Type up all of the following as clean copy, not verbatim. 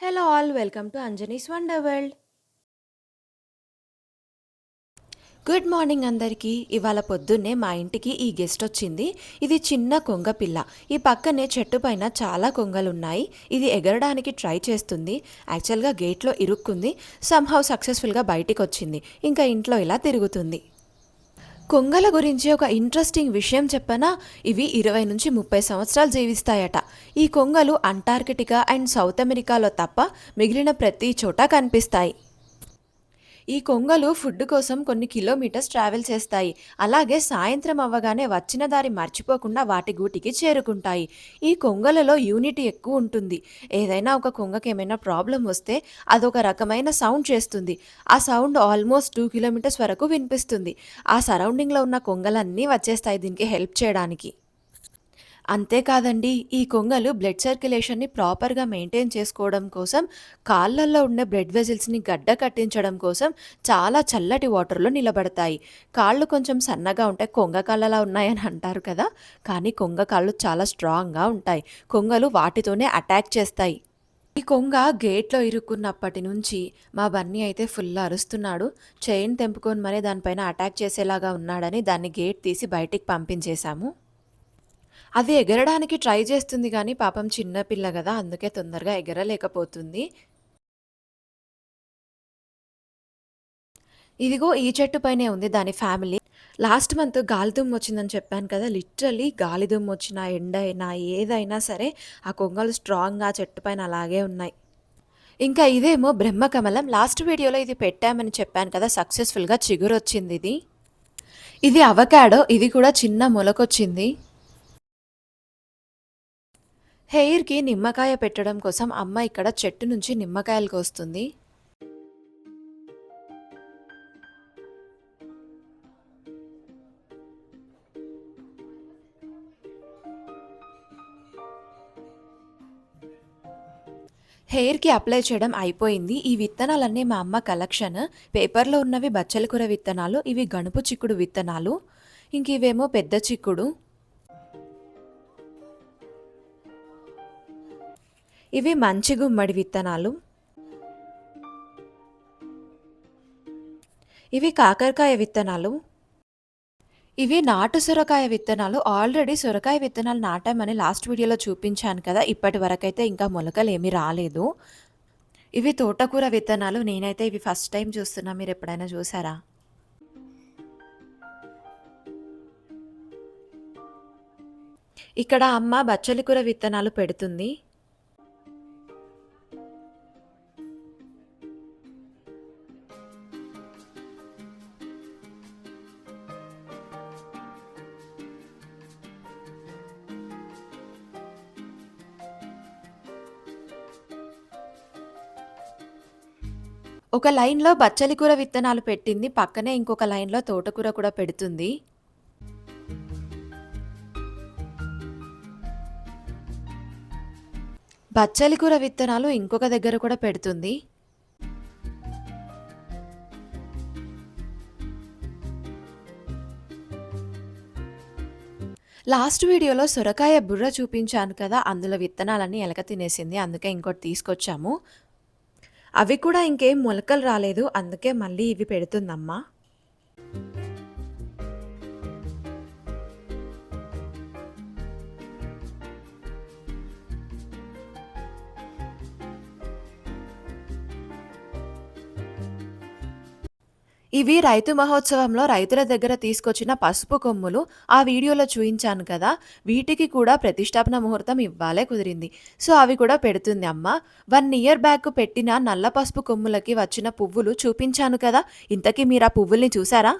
Hello all welcome to Anjani's wonder world. Good morning అందరికీ. ఇవాళ పొద్దున్నే మా ఇంటికి ఈ గెస్ట్ వచ్చింది. ఇది చిన్న కొంగ పిల్ల. ఈ పక్కనే చెట్టు పైన చాలా కొంగలున్నాయి. ఇది ఎగరడానికి ట్రై చేస్తుంది. యాక్చువల్గా గేట్లో ఇరుక్కుంది. సమ్హౌ సక్సెస్ఫుల్గా బయటికి వచ్చింది. ఇంకా ఇంట్లో ఇలా తిరుగుతుంది. కొంగల గురించి ఒక ఇంట్రెస్టింగ్ విషయం చెప్పనా? ఇవి 20 నుంచి 30 సంవత్సరాలు జీవిస్తాయట. ఈ కొంగలు అంటార్కిటికా అండ్ సౌత్ అమెరికాలో తప్ప మిగిలిన ప్రతి చోట కనిపిస్తాయి. ఈ కొంగలు ఫుడ్ కోసం కొన్ని కిలోమీటర్స్ ట్రావెల్ చేస్తాయి. అలాగే సాయంత్రం అవ్వగానే వచ్చిన దారి మర్చిపోకుండా వాటి గూటికి చేరుకుంటాయి. ఈ కొంగలలో యూనిటీ ఎక్కువ ఉంటుంది. ఏదైనా ఒక కొంగకి ఏమైనా ప్రాబ్లం వస్తే అదొక రకమైన సౌండ్ చేస్తుంది. ఆ సౌండ్ ఆల్మోస్ట్ 2 కిలోమీటర్స్ వరకు వినిపిస్తుంది. ఆ సరౌండింగ్లో ఉన్న కొంగలన్నీ వచ్చేస్తాయి దీనికి హెల్ప్ చేయడానికి. అంతేకాదండి, ఈ కొంగలు బ్లడ్ సర్క్యులేషన్ని ప్రాపర్గా మెయింటైన్ చేసుకోవడం కోసం, కాళ్ళల్లో ఉండే బ్లడ్ వెజిల్స్ని గడ్డ కట్టించడం కోసం చాలా చల్లటి వాటర్లో నిలబడతాయి. కాళ్ళు కొంచెం సన్నగా ఉంటాయి, కొంగ కాళ్ళలా ఉన్నాయని అంటారు కదా, కానీ కొంగ కాళ్ళు చాలా స్ట్రాంగ్గా ఉంటాయి. కొంగలు వాటితోనే అటాక్ చేస్తాయి. ఈ కొంగ గేట్లో ఇరుక్కున్నప్పటి నుంచి మా బన్నీ అయితే ఫుల్ అరుస్తున్నాడు. చైన్ తెంపుకొని మరీ దానిపైన అటాక్ చేసేలాగా ఉన్నాడని దాన్ని గేట్ తీసి బయటికి పంపించేశాము. అది ఎగరడానికి ట్రై చేస్తుంది గానీ పాపం చిన్న పిల్ల గదా! అందుకే తొందరగా ఎగరలేకపోతుంది. ఇదిగో ఈ చెట్టు పైనే ఉంది దాని ఫ్యామిలీ. లాస్ట్ మంత్ గాలిదుమ్ము వచ్చిందని చెప్పాను కదా! లిటరల్లీ గాలిదుమ్ము వచ్చినా, ఎండ అయినా, ఏదైనా సరే ఆ కొంగలు స్ట్రాంగ్‌గా ఆ చెట్టు పైన అలాగే ఉన్నాయి. ఇంకా ఇదేమో బ్రహ్మకమలం. లాస్ట్ వీడియోలో ఇది పెట్టామని చెప్పాను కదా! సక్సెస్‌ఫుల్‌గా చిగురొచ్చిందిది. ఇది అవకాడో. ఇది కూడా చిన్న మొలకొచ్చింది. హెయిర్‌కి నిమ్మకాయ పెట్టడం కోసం అమ్మ ఇక్కడ చెట్టు నుంచి నిమ్మకాయలు కోస్తుంది. హెయిర్‌కి అప్లై చేయడం అయిపోయింది. ఈ విత్తనాలన్నీ మా అమ్మ కలెక్షన్. పేపర్‌లో ఉన్నవి బచ్చలి కూర విత్తనాలు, ఇవి గనుపు చిక్కుడు విత్తనాలు, ఇంక ఇవేమో పెద్ద చిక్కుడు. ఇవి మంచి గుమ్మడి విత్తనాలు. ఇవి కాకరకాయ విత్తనాలు. ఇవి నాటు సొరకాయ విత్తనాలు. ఆల్రెడీ సొరకాయ విత్తనాలు నాటామని లాస్ట్ వీడియోలో చూపించాను కదా! ఇప్పటి వరకైతే ఇంకా మొలకలేమీ రాలేదు. ఇవి తోటకూర విత్తనాలు. నేనైతే ఇవి ఫస్ట్ టైం చూస్తున్నా. మీరెప్పుడైనా చూసారా? ఇక్కడ అమ్మ బచ్చలి కూర విత్తనాలు పెడుతుంది. ఒక లైన్‌లో బచ్చలి కూర విత్తనాలు పెట్టింది. పక్కనే ఇంకొక లైన్‌లో తోటకూర కూడా పెడుతుంది. బచ్చలి కూర విత్తనాలు ఇంకొక దగ్గర కూడా పెడుతుంది. లాస్ట్ వీడియోలో సొరకాయ బుర్ర చూపించాను కదా! అందులో విత్తనాలన్నీ ఎలక తినేసింది. అందుకే ఇంకోటి తీసుకొచ్చాము. అవి కూడా ఇంకేం మొలకలు రాలేదు. అందుకే మళ్ళీ ఇవి పెడుతుందమ్మ. ఇవి రైతు మహోత్సవంలో రైతుల దగ్గర తీసుకొచ్చిన పసుపు కొమ్ములు. ఆ వీడియోలో చూయించాను కదా! వీటికి కూడా ప్రతిష్టాపన ముహూర్తం ఇవ్వాలే కుదిరింది. సో, అవి కూడా పెడుతుంది అమ్మ. 1 ఇయర్ బ్యాక్ పెట్టిన నల్ల పసుపు కొమ్ములకి వచ్చిన పువ్వులు చూపించాను కదా! ఇంతకీ మీరా పువ్వుల్ని చూసారా?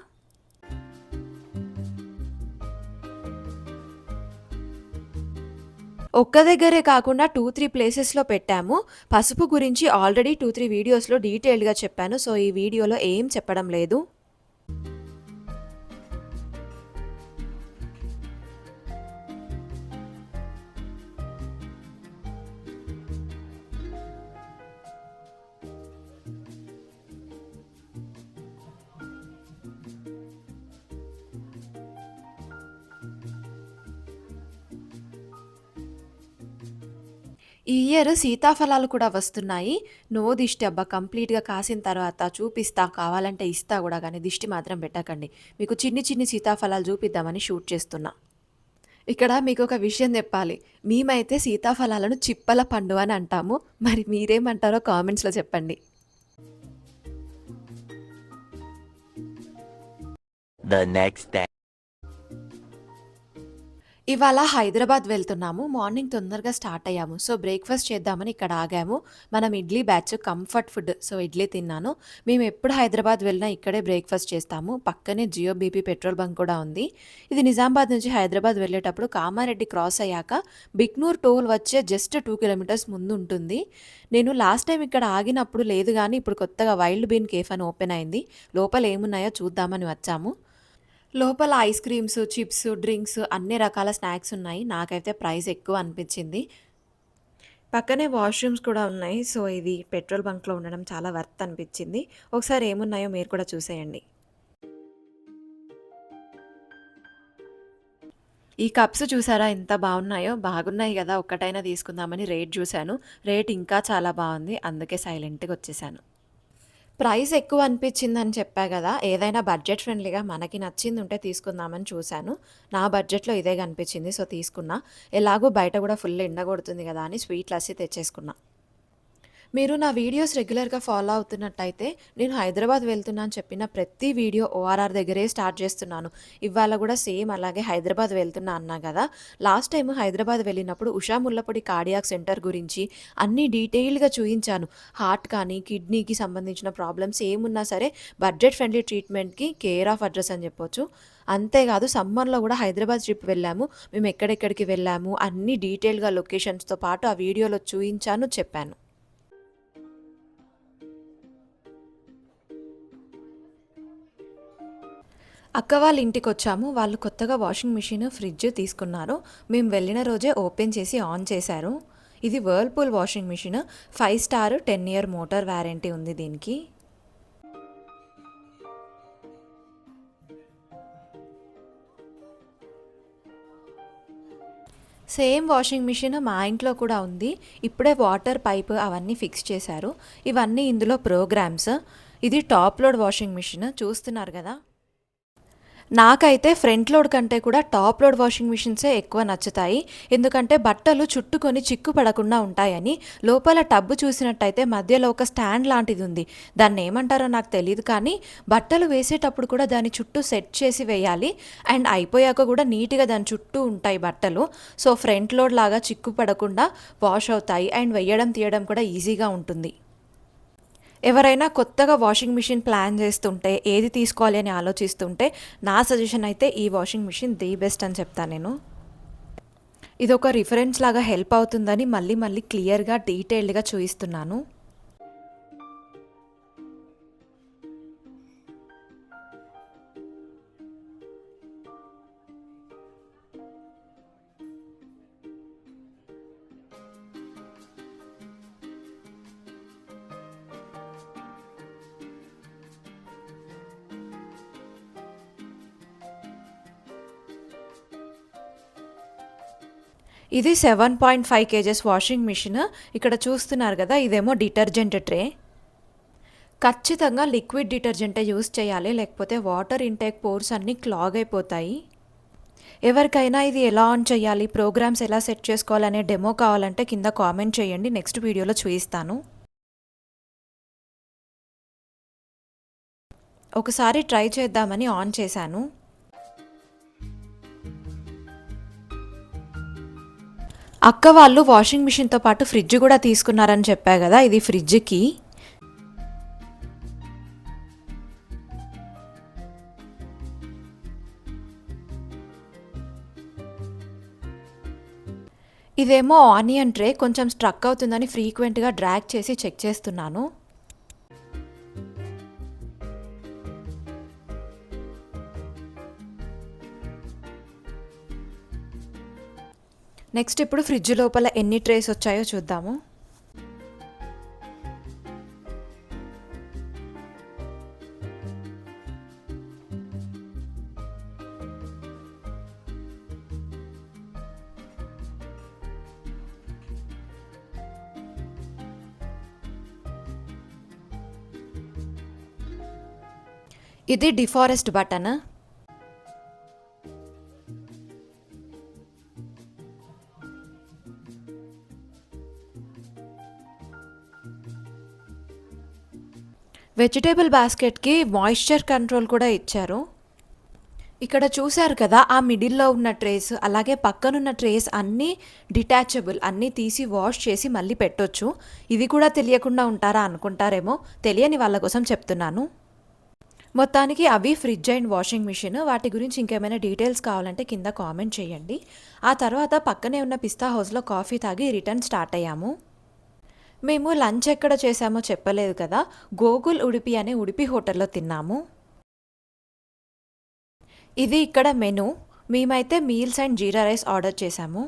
ఒక్క దగ్గరే కాకుండా 2, 3 ప్లేసెస్‌లో పెట్టాము. పసుపు గురించి ఆల్రెడీ 2, 3 వీడియోస్‌లో డీటెయిల్డ్‌గా చెప్పాను. సో, ఈ వీడియోలో ఏం చెప్పడం లేదు. ఈ ఇయర్ సీతాఫలాలు కూడా వస్తున్నాయి. నో దిష్టి అబ్బా! కంప్లీట్‌గా కాసిన తర్వాత చూపిస్తా, కావాలంటే ఇస్తా గూడా గానీ దిష్టి మాత్రం పెట్టకండి. మీకు చిన్ని చిన్ని సీతాఫలాలు చూపిద్దామని షూట్ చేస్తున్నా. ఇక్కడ మీకొక విషయం జెప్పాలి. మేమైతే సీతాఫలాలను చిప్పల పండు అని అంటాము. మరి మీరేమంటారో కామెంట్స్‌లో చెప్పండి. The next day. ఇవాళ హైదరాబాద్ వెళ్తున్నాము. మార్నింగ్ తొందరగా స్టార్ట్ అయ్యాము. సో, బ్రేక్‌ఫాస్ట్ చేద్దామని ఇక్కడ ఆగాము. మనం idli batch comfort food. So, idli తిన్నాను. మేము ఎప్పుడు హైదరాబాద్ వెళ్ళినా ఇక్కడే బ్రేక్‌ఫాస్ట్ చేస్తాము. పక్కనే జియో బీపీ పెట్రోల్ బంక్ కూడా ఉంది. ఇది నిజామాబాద్ నుంచి హైదరాబాద్ వెళ్ళేటప్పుడు కామారెడ్డి క్రాస్ అయ్యాక బిక్నూర్ టోల్ వచ్చే జస్ట్ 2 కిలోమీటర్స్ ముందు ఉంటుంది. నేను లాస్ట్ టైం ఇక్కడ ఆగినప్పుడు లేదు గానీ, ఇప్పుడు కొత్తగా వైల్డ్ బీన్ కేఫ్ అని ఓపెన్ అయింది. లోపల ఏమున్నాయో చూద్దామని వచ్చాము. లోపల ఐస్ క్రీమ్స్, చిప్స్, డ్రింక్స్ అన్ని రకాల స్నాక్స్ ఉన్నాయి. నాకైతే ప్రైస్ ఎక్కువ అనిపించింది. పక్కనే వాష్‌రూమ్స్ కూడా ఉన్నాయి. సో, ఇది పెట్రోల్ బంక్‌లో ఉండడం చాలా వర్త్ అనిపించింది. ఒకసారి ఏమున్నాయో మీరు కూడా చూసేయండి. ఈ కప్స్ చూసారా ఎంత బాగున్నాయో? బాగున్నాయి గదా! ఒక్కటైనా తీసుకుందామని రేట్ చూసాను. రేట్ ఇంకా చాలా బాగుంది. అందుకే సైలెంట్‌గా వచ్చేసాను. ప్రైస్ ఎక్కువ అనిపించిందని చెప్పా గదా! ఏదైనా బడ్జెట్ ఫ్రెండ్లీగా మనకి నచ్చిందుంటే తీసుకుందామని చూసాను. నా బడ్జెట్‌లో ఇదే కనిపించింది. సో, తీసుకున్నా. ఎలాగో బయట గూడా ఫుల్ ఎండ కొడుతుంది గదా! అని స్వీట్ లస్సీ తెచ్చేసుకున్నా. మీరు నా వీడియోస్ రెగ్యులర్‌గా ఫాలో అవుతున్నట్టయితే, నేను హైదరాబాద్ వెళ్తున్నా అని చెప్పిన ప్రతి వీడియో ఓఆర్ఆర్ దగ్గరే స్టార్ట్ చేస్తున్నాను. ఇవాళ గూడా సేమ్ అలాగే హైదరాబాద్ వెళ్తున్నా అన్నా గదా! లాస్ట్ టైమ్ హైదరాబాద్ వెళ్ళినప్పుడు ఉషా ముల్లపూడి కార్డియాక్ సెంటర్ గురించి అన్నీ డీటెయిల్డ్‌గా చూయించాను. హార్ట్ కానీ, కిడ్నీకి సంబంధించిన ప్రాబ్లమ్స్ ఏమున్నా సరే బడ్జెట్ ఫ్రెండ్లీ ట్రీట్మెంట్‌కి కేర్ ఆఫ్ అడ్రెస్ అని చెప్పొచ్చు. అంతేకాదు సమ్మర్‌లో గూడా హైదరాబాద్ ట్రిప్ వెళ్ళాము. మేము ఎక్కడెక్కడికి వెళ్ళాము అన్నీ డీటెయిల్‌గా లొకేషన్స్‌తో పాటు ఆ వీడియోలో చూయించాను, చెప్పాను. అక్క వాళ్ళ ఇంటికొచ్చాము. వాళ్ళు కొత్తగా వాషింగ్ మిషన్, ఫ్రిడ్జ్ తీసుకున్నారు. మేము వెళ్ళిన రోజే ఓపెన్ చేసి ఆన్ చేశారు. ఇది Whirlpool washing machine. 5 star 10 year motor warranty ఉంది దీనికి. సేమ్ వాషింగ్ మిషన్ మా ఇంట్లో కూడా ఉంది. ఇప్పుడే వాటర్ పైప్ అవన్నీ ఫిక్స్ చేశారు. ఇవన్నీ ఇందులో ప్రోగ్రామ్స్. ఇది టాప్ లోడ్ వాషింగ్ మిషన్ చూస్తున్నారు గదా! నాకైతే ఫ్రంట్ లోడ్ కంటే కూడా టాప్ లోడ్ వాషింగ్ మిషన్సే ఎక్కువ నచ్చుతాయి. ఎందుకంటే బట్టలు చుట్టుకొని చిక్కు పడకుండా ఉంటాయని. లోపల టబ్బు చూసినట్టయితే మధ్యలో ఒక స్టాండ్ లాంటిది ఉంది. దాన్ని ఏమంటారో నాకు తెలీదు కానీ బట్టలు వేసేటప్పుడు కూడా దాని చుట్టూ సెట్ చేసి వేయాలి. అండ్ అయిపోయాక కూడా నీట్‌గా దాని చుట్టూ ఉంటాయి బట్టలు. సో, ఫ్రంట్ లోడ్ లాగా చిక్కు పడకుండా వాష్ అవుతాయి. అండ్ వెయ్యడం తీయడం కూడా ఈజీగా ఉంటుంది. ఎవరైనా కొత్తగా వాషింగ్ మిషన్ ప్లాన్ చేస్తుంటే ఏది తీసుకోవాలి అని ఆలోచిస్తుంటే నా సజెషన్ అయితే ఈ వాషింగ్ మిషన్ ది బెస్ట్ అని చెప్తాను నేను. ఇదొక రిఫరెన్స్ లాగా హెల్ప్ అవుతుందని మళ్ళీ మళ్ళీ క్లియర్‌గా డీటెయిల్డ్‌గా చూయిస్తున్నాను. ఇది 7.5 కేజెస్ వాషింగ్ మిషన్. ఇక్కడ చూస్తున్నారు కదా! ఇదేమో డిటర్జెంట్ ట్రే. ఖచ్చితంగా లిక్విడ్ డిటర్జెంటే యూజ్ చేయాలి. లేకపోతే వాటర్ ఇంటేక్ పోర్స్ అన్నీ క్లాగ్ అయిపోతాయి. ఎవరికైనా ఇది ఎలా ఆన్ చేయాలి, ప్రోగ్రామ్స్ ఎలా సెట్ చేసుకోవాలనే డెమో కావాలంటే కింద కామెంట్ చేయండి. నెక్స్ట్ వీడియోలో చూయిస్తాను. ఒకసారి ట్రై చేద్దామని ఆన్ చేశాను. అక్క వాళ్ళు వాషింగ్ మిషన్‌తో పాటు ఫ్రిడ్జ్ కూడా తీసుకున్నారని చెప్పా గదా! ఇది ఫ్రిడ్జ్‌కి. ఇదేమో ఆనియన్ ట్రే. కొంచెం స్ట్రక్ అవుతుందని ఫ్రీక్వెంట్‌గా డ్రాగ్ చేసి చెక్ చేస్తున్నాను. నెక్స్ట్ ఇప్పుడు ఫ్రిడ్జ్ లోపల ఎన్ని ట్రేస్ వచ్చాయో చూద్దాము. ఇది డిఫారెస్ట్ బటన్. వెజిటేబుల్ బాస్కెట్కి మాయిశ్చర్ కంట్రోల్ కూడా ఇచ్చారు. ఇక్కడ చూశారు కదా, ఆ మిడిల్లో ఉన్న ట్రేస్ అలాగే పక్కనున్న ట్రేస్ అన్నీ డిటాచబుల్, అన్నీ తీసి వాష్ చేసి మళ్ళీ పెట్టొచ్చు. ఇవి కూడా తెలియకుండా ఉంటారా అనుకుంటారేమో, తెలియని వాళ్ళ కోసం చెప్తున్నాను. మొత్తానికి అవి ఫ్రిడ్జ్ అండ్ వాషింగ్ మిషన్. వాటి గురించి ఇంకేమైనా డీటెయిల్స్ కావాలంటే కింద కామెంట్ చేయండి. ఆ తర్వాత పక్కనే ఉన్న పిస్తా హౌస్లో కాఫీ తాగి రిటర్న్ స్టార్ట్ అయ్యాము. మేము లంచ్ ఎక్కడ చేసామో చెప్పలేదు కదా, గోకుల్ ఉడిపి అనే ఉడిపి హోటల్లో తిన్నాము. ఇది ఇక్కడ మెనూ. మేమైతే meals and jeera rice order చేశాము.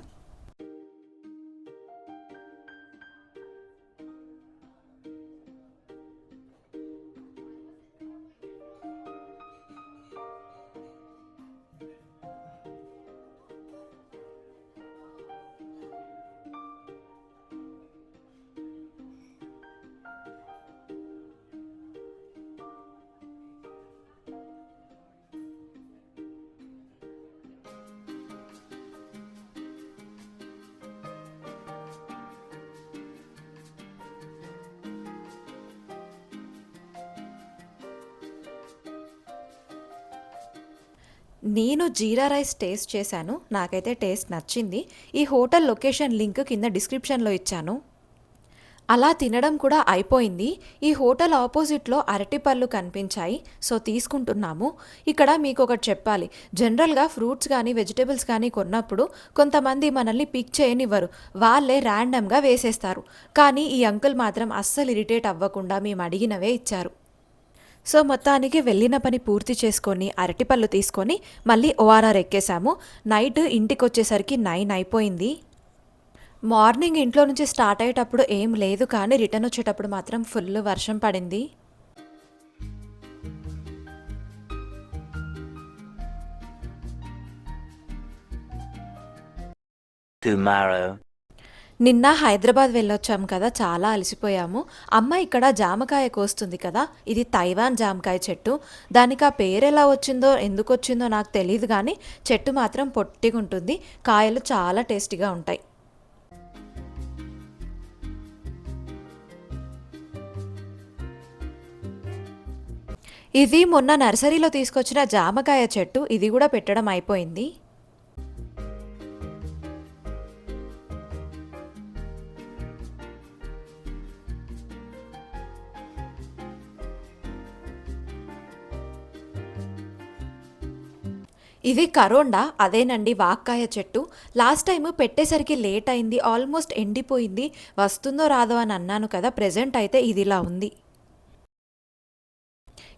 నేను జీరా రైస్ టేస్ట్ చేశాను. నాకైతే టేస్ట్ నచ్చింది. ఈ హోటల్ లొకేషన్ లింక్ కింద డిస్క్రిప్షన్లో ఇచ్చాను. అలా తినడం కూడా అయిపోయింది. ఈ హోటల్ ఆపోజిట్లో అరటిపళ్ళు కనిపించాయి, సో తీసుకుంటున్నాము. ఇక్కడ మీకు ఒకటి చెప్పాలి, జనరల్గా ఫ్రూట్స్ కానీ వెజిటేబుల్స్ కానీ కొన్నప్పుడు కొంతమంది మనల్ని పిక్ చేయనివ్వరు, వాళ్ళే ర్యాండమ్గా వేసేస్తారు. కానీ ఈ అంకుల్ మాత్రం అస్సలు ఇరిటేట్ అవ్వకుండా మేము అడిగినవే ఇచ్చారు. సో మొత్తానికి వెళ్ళిన పని పూర్తి చేసుకొని అరటిపళ్ళు తీసుకొని మళ్ళీ ఓఆర్ఆర్ ఎక్కేసాము. నైట్ ఇంటికి వచ్చేసరికి 9 అయిపోయింది. మార్నింగ్ ఇంట్లో నుంచి స్టార్ట్ అయ్యేటప్పుడు ఏం లేదు, కానీ రిటర్న్ వచ్చేటప్పుడు మాత్రం ఫుల్ వర్షం పడింది. Tomorrow. నిన్న హైదరాబాద్ వెళ్ళొచ్చాం కదా, చాలా అలసిపోయాము. అమ్మ ఇక్కడ జామకాయ కోస్తుంది కదా, ఇది తైవాన్ జామకాయ చెట్టు. దానికి ఆ పేరు ఎలా వచ్చిందో ఎందుకు వచ్చిందో నాకు తెలియదు, కానీ చెట్టు మాత్రం పొట్టిగా ఉంటుంది. కాయలు చాలా టేస్టీగా ఉంటాయి. ఇది మొన్న నర్సరీలో తీసుకొచ్చిన జామకాయ చెట్టు. ఇది కూడా పెట్టడం అయిపోయింది. ఇది కరోండా, అదేనండి వాక్కాయ చెట్టు. లాస్ట్ టైం పెట్టేసరికి లేట్ అయింది, ఆల్మోస్ట్ ఎండిపోయింది. వస్తుందో రాదో అని అన్నాను కదా, ప్రెజెంట్ అయితే ఇదిలా ఉంది.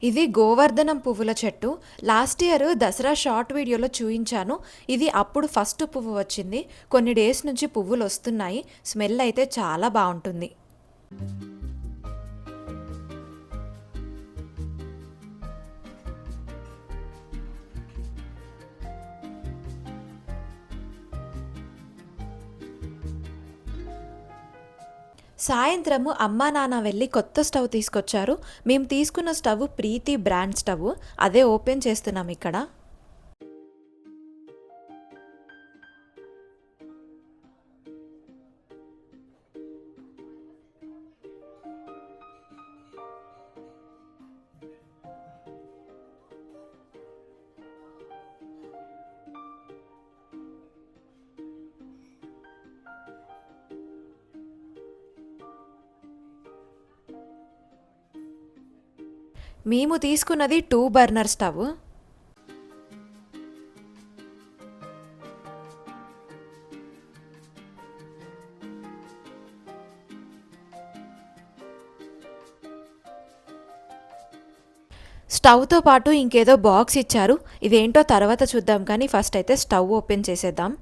ఇది గోవర్ధనం పువ్వుల చెట్టు. లాస్ట్ ఇయర్ దసరా షార్ట్ వీడియోలో చూయించాను. ఇది అప్పుడు ఫస్ట్ పువ్వు వచ్చింది. కొన్ని డేస్ నుంచి పువ్వులు వస్తున్నాయి. స్మెల్ అయితే చాలా బాగుంటుంది. సాయంత్రము అమ్మా నాన్న వెళ్ళి కొత్త స్టవ్ తీసుకొచ్చారు. మేము తీసుకున్న స్టవ్ ప్రీతి బ్రాండ్ స్టవ్. అదే ఓపెన్ చేస్తున్నాం ఇక్కడ. మేము తీసుకున్నది 2 బర్నర్ స్టవ్. స్టవ్తో పాటు ఇంకేదో బాక్స్ ఇచ్చారు. ఇదేంటో తర్వాత చూద్దాం, కానీ ఫస్ట్ అయితే స్టవ్ ఓపెన్ చేసేద్దాం.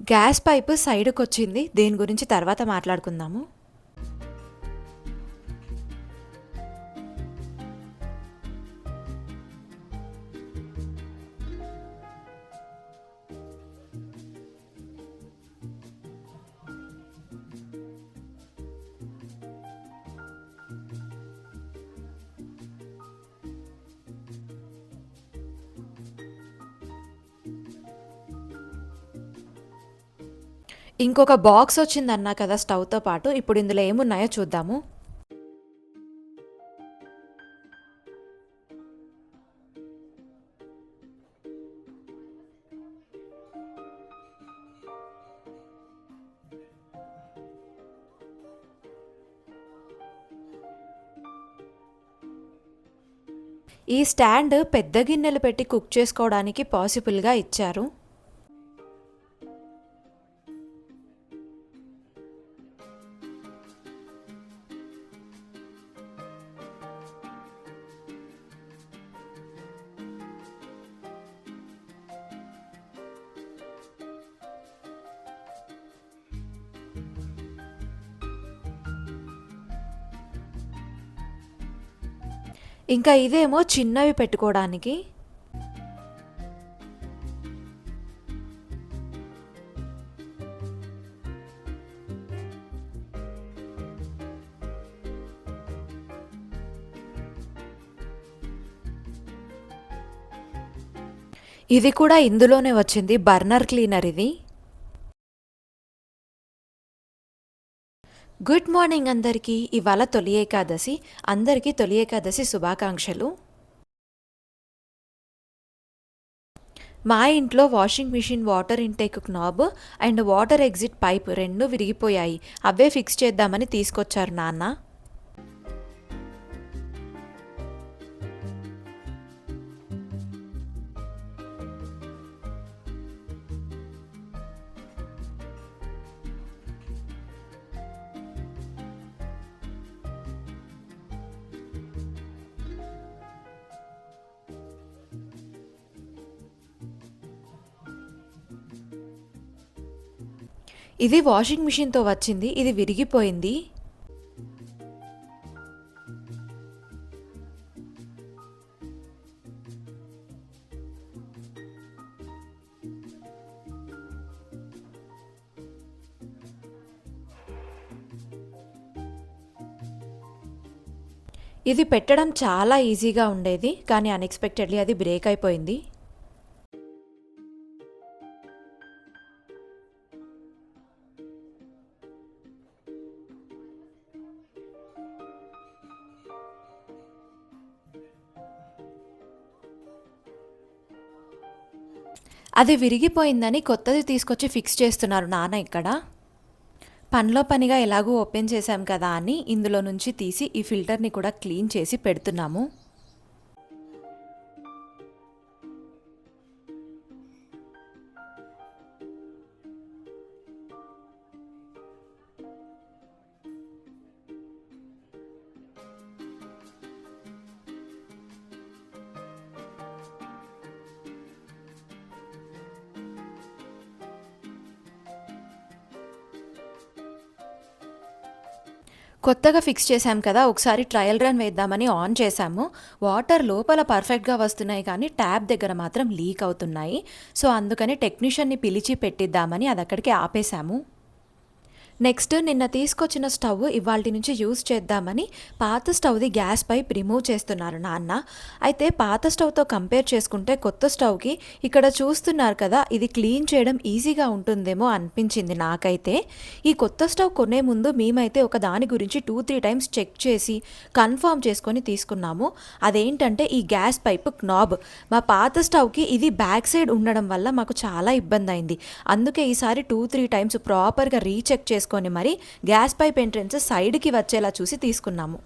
గ్యాస్ పైపు సైడ్కొచ్చింది, దేని గురించి తర్వాత మాట్లాడుకుందాము. ఇంకొక బాక్స్ వచ్చిందన్నా కదా స్టవ్తో పాటు. ఇప్పుడు ఇందులో ఏమున్నాయో చూద్దాము. ఈ స్టాండ్ పెద్ద గిన్నెలు పెట్టి కుక్ చేసుకోవడానికి పాసిబుల్గా ఇచ్చారు. ఇంకా ఇదేమో చిన్నవి పెట్టుకోవడానికి. ఇది కూడా ఇందులోనే వచ్చింది, బర్నర్ క్లీనర్ ఇది. గుడ్ మార్నింగ్ అందరికీ. ఇవాళ తొలి ఏకాదశి. అందరికీ తొలి ఏకాదశి శుభాకాంక్షలు. మా ఇంట్లో washing machine water intake knob and water exit pipe రెండు విరిగిపోయాయి. అవే ఫిక్స్ చేద్దామని తీసుకొచ్చారు నాన్న. ఇది వాషింగ్ మిషన్తో వచ్చింది, ఇది విరిగిపోయింది. ఇది పెట్టడం చాలా ఈజీగా ఉండేది, కానీ అన్ఎక్స్పెక్టెడ్లీ అది బ్రేక్ అయిపోయింది. అది విరిగిపోయిందని కొత్తది తీసుకొచ్చి ఫిక్స్ చేస్తున్నారు నాన్న ఇక్కడ. పనిలో పనిగా ఎలాగూ ఓపెన్ చేశాం కదా అని ఇందులో నుంచి తీసి ఈ ఫిల్టర్ని కూడా క్లీన్ చేసి పెడుతున్నాము. కొత్తగా ఫిక్స్ చేశాం కదా, ఒకసారి ట్రయల్ రన్ వేద్దామని ఆన్ చేశాము. వాటర్ లోపల పర్ఫెక్ట్గా వస్తున్నాయి కానీ ట్యాప్ దగ్గర మాత్రం లీక్ అవుతున్నాయి. సో అందుకని టెక్నీషియన్ని పిలిచి పెట్టిద్దామని అది అక్కడికి ఆపేశాము. నెక్స్ట్ నిన్న తీసుకొచ్చిన స్టవ్ ఇవాల్టి నుంచి యూజ్ చేద్దామని పాత స్టవ్ది గ్యాస్ పైప్ రిమూవ్ చేస్తున్నారు నాన్న. అయితే పాత స్టవ్తో కంపేర్ చేసుకుంటే కొత్త స్టవ్కి ఇక్కడ చూస్తున్నారు కదా, ఇది క్లీన్ చేయడం ఈజీగా ఉంటుందేమో అనిపించింది నాకైతే. ఈ కొత్త స్టవ్ కొనే ముందు మేమైతే ఒక దాని గురించి 2-3 టైమ్స్ చెక్ చేసి కన్ఫర్మ్ చేసుకొని తీసుకున్నాము. అదేంటంటే ఈ గ్యాస్ పైప్ నాబ్. మా పాత స్టవ్కి ఇది బ్యాక్ సైడ్ ఉండడం వల్ల మాకు చాలా ఇబ్బంది అయింది. అందుకే ఈసారి 2-3 టైమ్స్ ప్రాపర్గా రీచెక్ చేసుకొని మరి గ్యాస్ పైప్ ఎంట్రన్స్ సైడ్కి వచ్చేలా చూసి తీసుకున్నాము.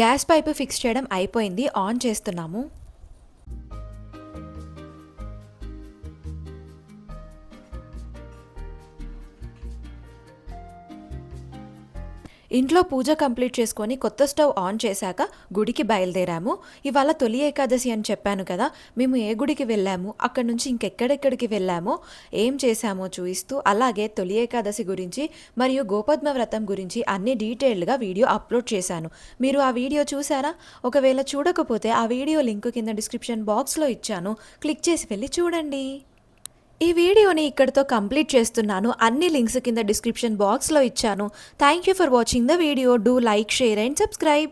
గ్యాస్ పైపు ఫిక్స్ చేయడం అయిపోయింది, ఆన్ చేస్తున్నాము. ఇంట్లో పూజ కంప్లీట్ చేసుకొని కొత్త స్టవ్ ఆన్ చేశాక గుడికి బయలుదేరాము. ఇవాళ తొలి ఏకాదశి అని చెప్పాను కదా, మేము ఏ గుడికి వెళ్ళాము, అక్కడి నుంచి ఇంకెక్కడెక్కడికి వెళ్ళామో, ఏం చేశామో చూపిస్తూ, అలాగే తొలి ఏకాదశి గురించి మరియు గోపద్మ వ్రతం గురించి అన్ని డీటెయిల్డ్గా వీడియో అప్లోడ్ చేశాను. మీరు ఆ వీడియో చూసారా? ఒకవేళ చూడకపోతే ఆ వీడియో లింక్ కింద డిస్క్రిప్షన్ బాక్స్లో ఇచ్చాను, క్లిక్ చేసి వెళ్ళి చూడండి. ఈ వీడియోని ఇక్కడితో కంప్లీట్ చేస్తున్నాను. అన్ని లింక్స్ కింద డిస్క్రిప్షన్ బాక్స్లో ఇచ్చాను. Thank you for watching the video. Do like, share and subscribe.